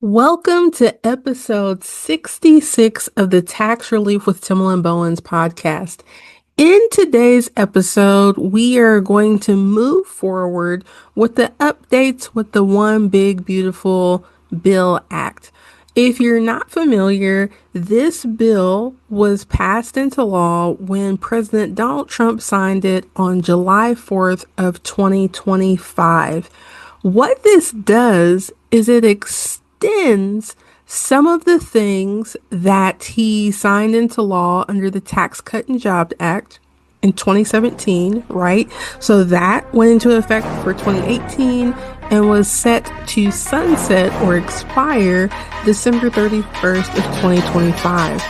Welcome to episode 66 of the Tax Relief with Timalyn Bowens podcast. In today's episode, we are going to move forward with the updates with the One Big Beautiful Bill Act. If you're not familiar, this bill was passed into law when President Donald Trump signed it on July 4th of 2025. What this does is it extends some of the things that he signed into law under the Tax Cut and Jobs Act in 2017, right? So that went into effect for 2018 and was set to sunset or expire December 31st of 2025.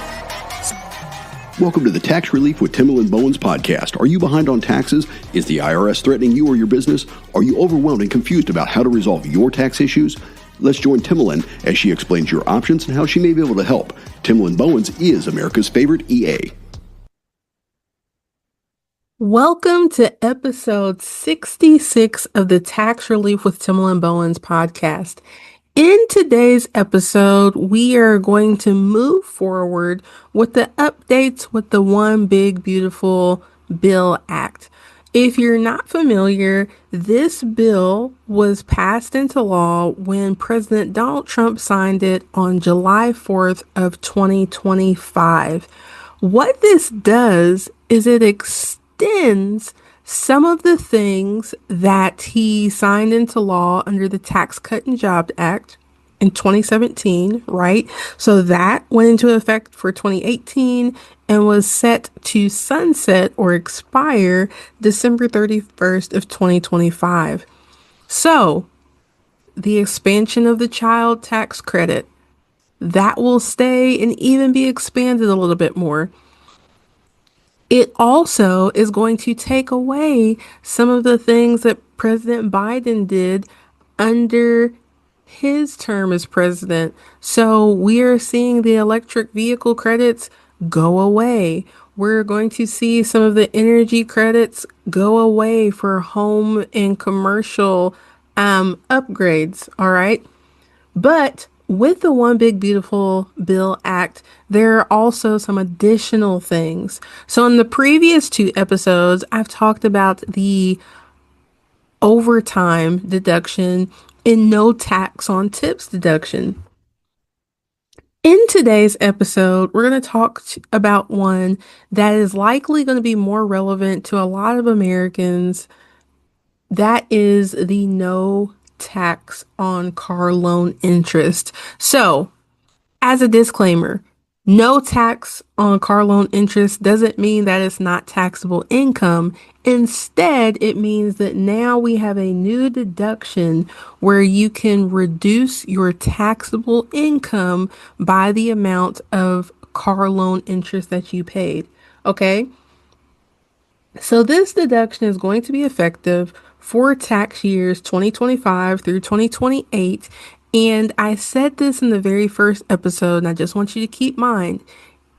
Welcome to the Tax Relief with Timalyn Bowens podcast. Are you behind on taxes? Is the IRS threatening you or your business? Are you overwhelmed and confused about how to resolve your tax issues? Let's join Timalyn as she explains your options and how she may be able to help. Timalyn Bowens is America's favorite EA. Welcome to episode 66 of the Tax Relief with Timalyn Bowens podcast. In today's episode, we are going to move forward with the updates with the One Big Beautiful Bill Act. If you're not familiar, this bill was passed into law when President Donald Trump signed it on July 4th of 2025. What this does is it extends some of the things that he signed into law under the Tax Cut and Jobs Act in 2017, right? So that went into effect for 2018 and was set to sunset or expire December 31st of 2025. So the expansion of the child tax credit, that will stay and even be expanded a little bit more. It also is going to take away some of the things that President Biden did under his term as president. So we are seeing the electric vehicle credits go away. We're going to see some of the energy credits go away for home and commercial upgrades. All right. But with the One Big Beautiful Bill Act, there are also some additional things. So in the previous two episodes, I've talked about the overtime deduction and no tax on tips deduction. In today's episode, we're going to talk about one that is likely going to be more relevant to a lot of Americans. That is the no tax on car loan interest. So, as a disclaimer, no tax on car loan interest doesn't mean that it's not taxable income. Instead, it means that now we have a new deduction where you can reduce your taxable income by the amount of car loan interest that you paid. Okay? So this deduction is going to be effective for tax years 2025 through 2028. And I said this in the very first episode, and I just want you to keep in mind,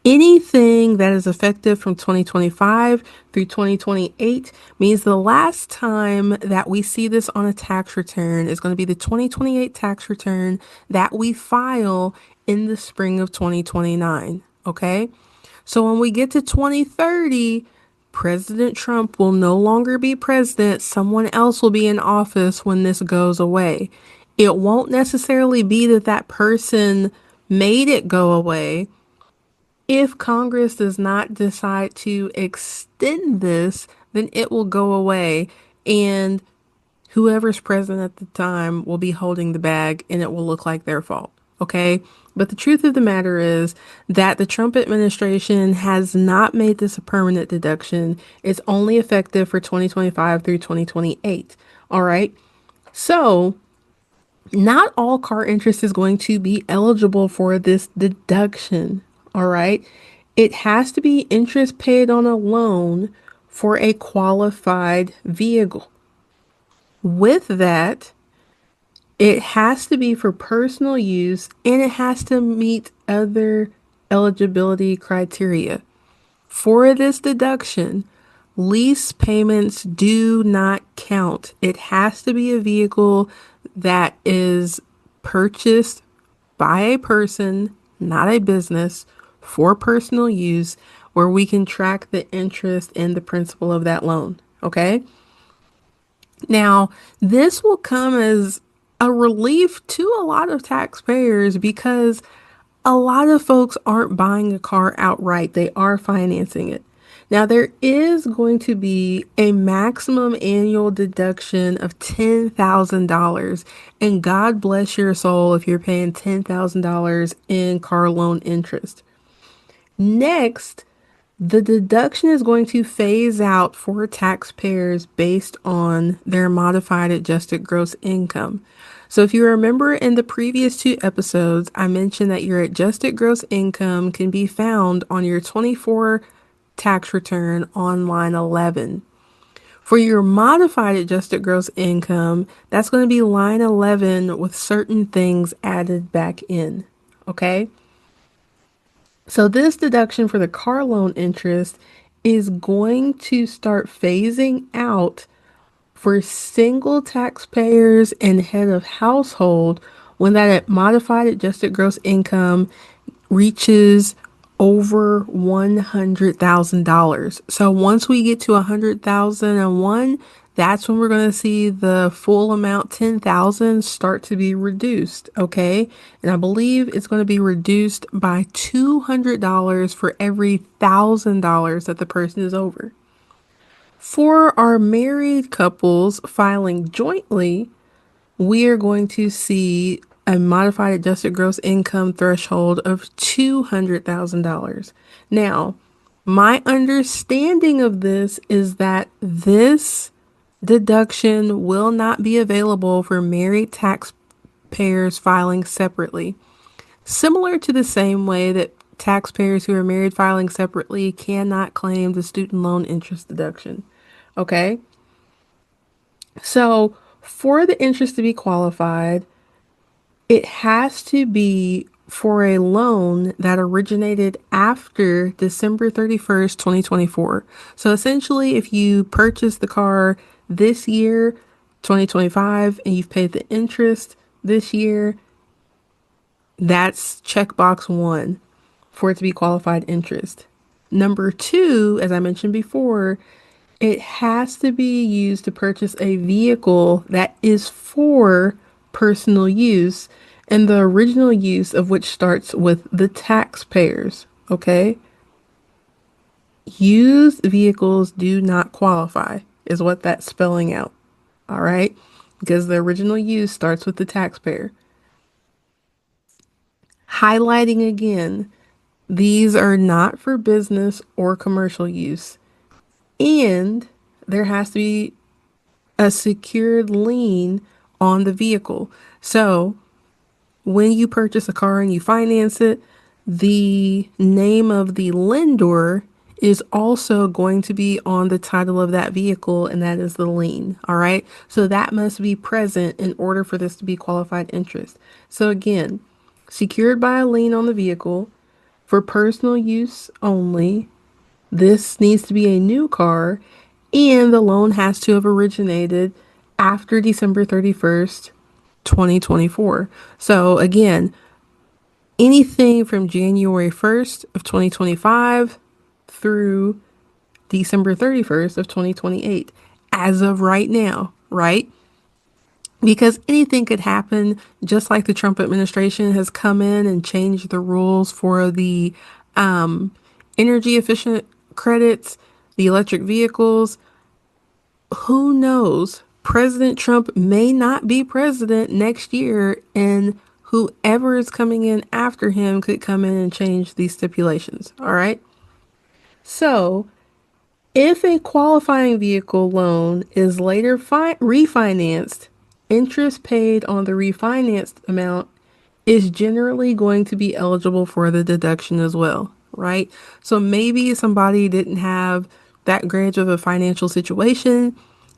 anything that is effective from 2025 through 2028 means the last time that we see this on a tax return is going to be the 2028 tax return that we file in the spring of 2029. Okay? So when we get to 2030, President Trump will no longer be president. Someone else will be in office when this goes away. It won't necessarily be that that person made it go away. If Congress does not decide to extend this, then it will go away, and whoever's president at the time will be holding the bag, and it will look like their fault. Okay? But the truth of the matter is that the Trump administration has not made this a permanent deduction. It's only effective for 2025 through 2028. All right? So not all car interest is going to be eligible for this deduction. All right. It has to be interest paid on a loan for a qualified vehicle. With that, it has to be for personal use and it has to meet other eligibility criteria. For this deduction, lease payments do not count. It has to be a vehicle that is purchased by a person, not a business, for personal use, where we can track the interest and the principal of that loan. Okay. Now, this will come as a relief to a lot of taxpayers because a lot of folks aren't buying a car outright, they are financing it. Now, there is going to be a maximum annual deduction of $10,000. And God bless your soul if you're paying $10,000 in car loan interest. Next, the deduction is going to phase out for taxpayers based on their modified adjusted gross income. So, if you remember in the previous two episodes, I mentioned that your adjusted gross income can be found on your 24 tax return on line 11. For your modified adjusted gross income, that's going to be line 11 with certain things added back in. Okay? So this deduction for the car loan interest is going to start phasing out for single taxpayers and head of household when that modified adjusted gross income reaches over $100,000. So once we get to 100,001, that's when we're going to see the full amount 10,000 start to be reduced, okay? And I believe it's going to be reduced by $200 for every $1,000 that the person is over. For our married couples filing jointly, we are going to see a modified adjusted gross income threshold of $200,000. Now, my understanding of this is that this deduction will not be available for married taxpayers filing separately. Similar to the same way that taxpayers who are married filing separately cannot claim the student loan interest deduction. Okay? So, for the interest to be qualified, it has to be for a loan that originated after December 31st, 2024. So essentially, if you purchased the car this year, 2025, and you've paid the interest this year, that's checkbox one for it to be qualified interest. Number two, as I mentioned before, it has to be used to purchase a vehicle that is for personal use and the original use of which starts with the taxpayers. Okay? Used vehicles do not qualify, is what that's spelling out. All right? Because the original use starts with the taxpayer. Highlighting again, these are not for business or commercial use. And there has to be a secured lien on the vehicle. So when you purchase a car and you finance it, the name of the lender is also going to be on the title of that vehicle, and that is the lien. All right. So that must be present in order for this to be qualified interest. So again, secured by a lien on the vehicle for personal use only. This needs to be a new car, and the loan has to have originated after December 31st, 2024. So again, anything from January 1st of 2025 through December 31st of 2028 as of right now, right? Because anything could happen, just like the Trump administration has come in and changed the rules for the um, energy efficient credits, the electric vehicles. Who knows? President Trump may not be president next year, and whoever is coming in after him could come in and change these stipulations. All right. So, if a qualifying vehicle loan is later refinanced, interest paid on the refinanced amount is generally going to be eligible for the deduction as well, right? So maybe somebody didn't have that great of a financial situation.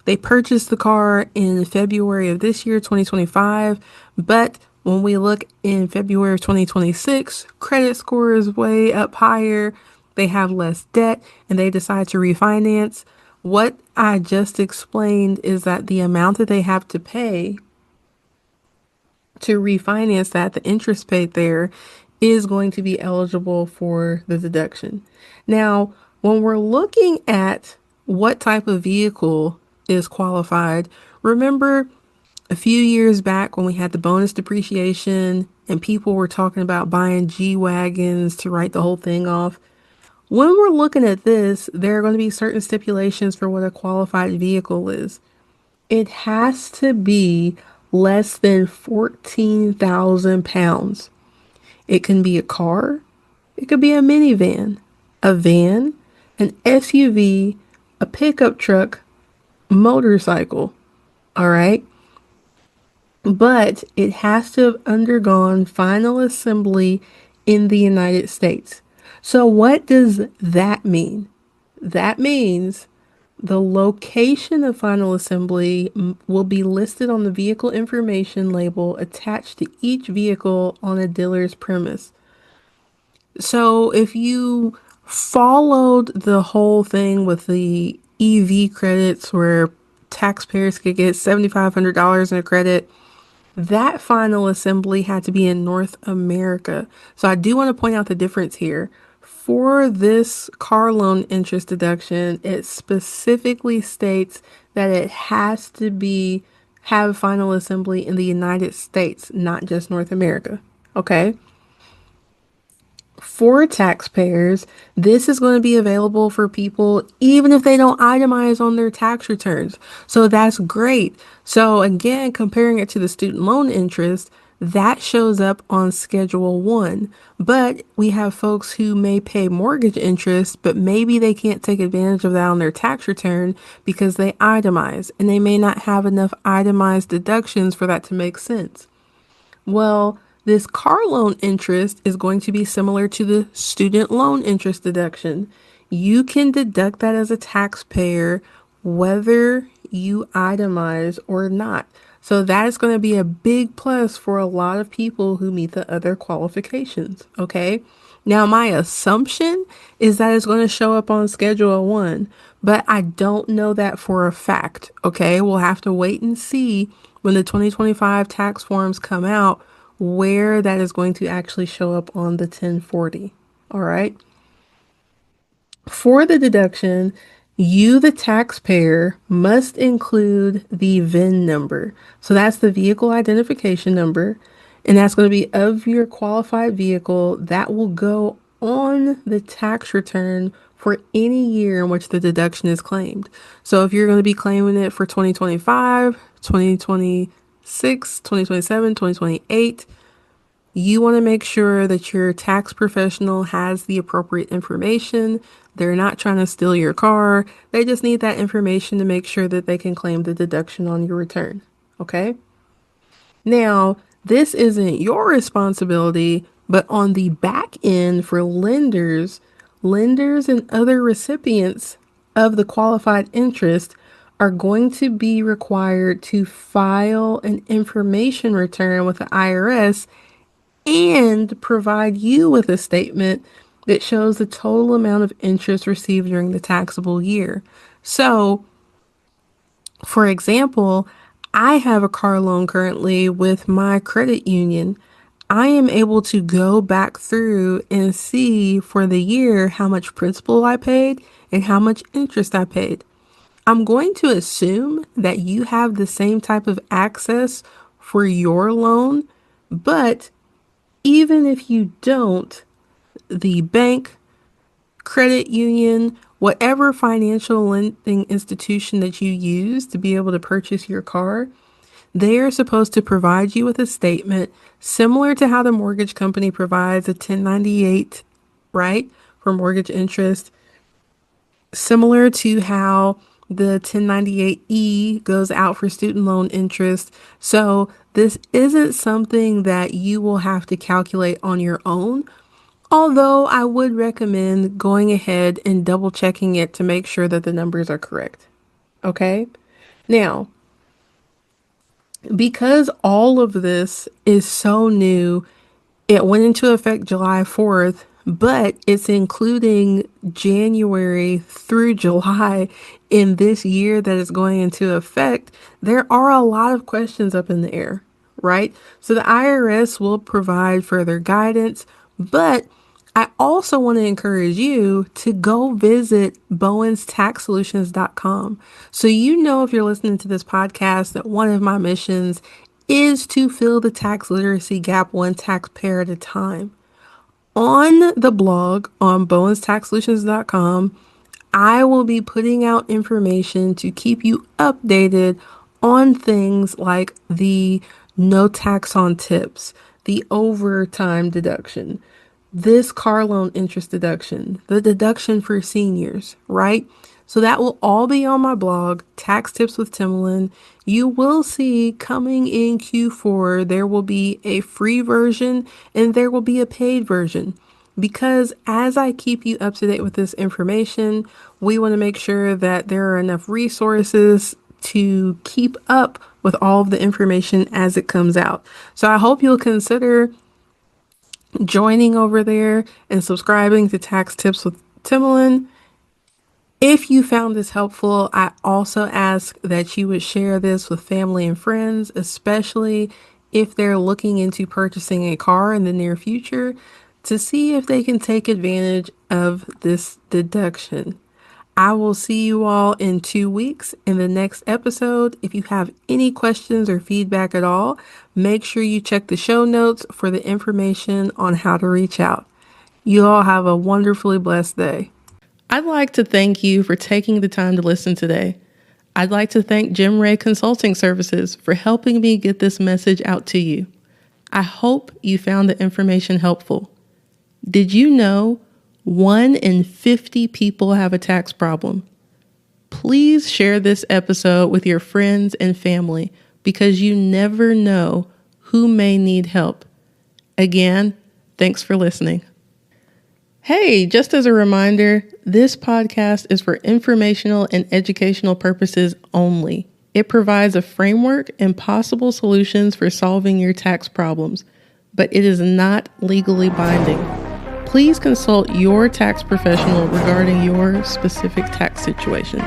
They purchased the car in February of this year, 2025, but when we look in February of 2026, credit score is way up higher. They have less debt and they decide to refinance. What I just explained is that the amount that they have to pay to refinance that, the interest paid there is going to be eligible for the deduction. Now, when we're looking at what type of vehicle is qualified, remember a few years back when we had the bonus depreciation and people were talking about buying G Wagons to write the whole thing off. When we're looking at this, there are going to be certain stipulations for what a qualified vehicle is. It has to be less than 14,000 pounds. It can be a car, it could be a minivan, a van, an SUV, a pickup truck, motorcycle. All right. But it has to have undergone final assembly in the United States. So, what does that mean? That means the location of final assembly will be listed on the vehicle information label attached to each vehicle on a dealer's premise. So if you followed the whole thing with the EV credits where taxpayers could get $7,500 in a credit, that final assembly had to be in North America. So I do want to point out the difference here. For this car loan interest deduction, it specifically states that it has to be have final assembly in the United States, not just North America. Okay? For taxpayers, this is going to be available for people even if they don't itemize on their tax returns. So that's great. So again, comparing it to the student loan interest, that shows up on Schedule 1. But we have folks who may pay mortgage interest, but maybe they can't take advantage of that on their tax return because they itemize and they may not have enough itemized deductions for that to make sense. Well, this car loan interest is going to be similar to the student loan interest deduction. You can deduct that as a taxpayer whether you itemize or not. So that is going to be a big plus for a lot of people who meet the other qualifications. Okay. Now, my assumption is that it's going to show up on Schedule 1, but I don't know that for a fact. Okay. We'll have to wait and see when the 2025 tax forms come out where that is going to actually show up on the 1040. All right. For the deduction, you, the taxpayer, must include the VIN number. So that's the vehicle identification number, and that's going to be of your qualified vehicle that will go on the tax return for any year in which the deduction is claimed. So if you're going to be claiming it for 2025, 2026, 2027, 2028, you want to make sure that your tax professional has the appropriate information. They're not trying to steal your car. They just need that information to make sure that they can claim the deduction on your return. Okay? Now, this isn't your responsibility, but on the back end for lenders and other recipients of the qualified interest are going to be required to file an information return with the IRS and provide you with a statement that shows the total amount of interest received during the taxable year. So, for example, I have a car loan currently with my credit union. I am able to go back through and see for the year how much principal I paid and how much interest I paid. I'm going to assume that you have the same type of access for your loan, but even if you don't, the bank, credit union, whatever financial lending institution that you use to be able to purchase your car, they are supposed to provide you with a statement similar to how the mortgage company provides a 1098, right, for mortgage interest, similar to how the 1098E goes out for student loan interest. So this isn't something that you will have to calculate on your own. Although I would recommend going ahead and double checking it to make sure that the numbers are correct. Okay. Now, because all of this is so new, it went into effect July 4th, but it's including January through July in this year that is going into effect. There are a lot of questions up in the air. right? So the IRS will provide further guidance, but I also want to encourage you to go visit bowenstaxsolutions.com. So you know, if you're listening to this podcast, that one of my missions is to fill the tax literacy gap one taxpayer at a time. On the blog on bowenstaxsolutions.com, I will be putting out information to keep you updated on things like the no tax on tips, the overtime deduction, this car loan interest deduction, the deduction for seniors, right? So that will all be on my blog, Tax Tips with Timalyn. You will see coming in Q4, there will be a free version and there will be a paid version. Because as I keep you up to date with this information, we want to make sure that there are enough resources to keep up with all of the information as it comes out. So I hope you'll consider joining over there and subscribing to Tax Tips with Timalyn. If you found this helpful, I also ask that you would share this with family and friends, especially if they're looking into purchasing a car in the near future, to see if they can take advantage of this deduction. I will see you all in 2 weeks in the next episode. If you have any questions or feedback at all, make sure you check the show notes for the information on how to reach out. You all have a wonderfully blessed day. I'd like to thank you for taking the time to listen today. I'd like to thank Jim Ray Consulting Services for helping me get this message out to you. I hope you found the information helpful. Did you know 1 in 50 people have a tax problem? Please share this episode with your friends and family because you never know who may need help. Again, thanks for listening. Hey, just as a reminder, this podcast is for informational and educational purposes only. It provides a framework and possible solutions for solving your tax problems, but it is not legally binding. Please consult your tax professional regarding your specific tax situation.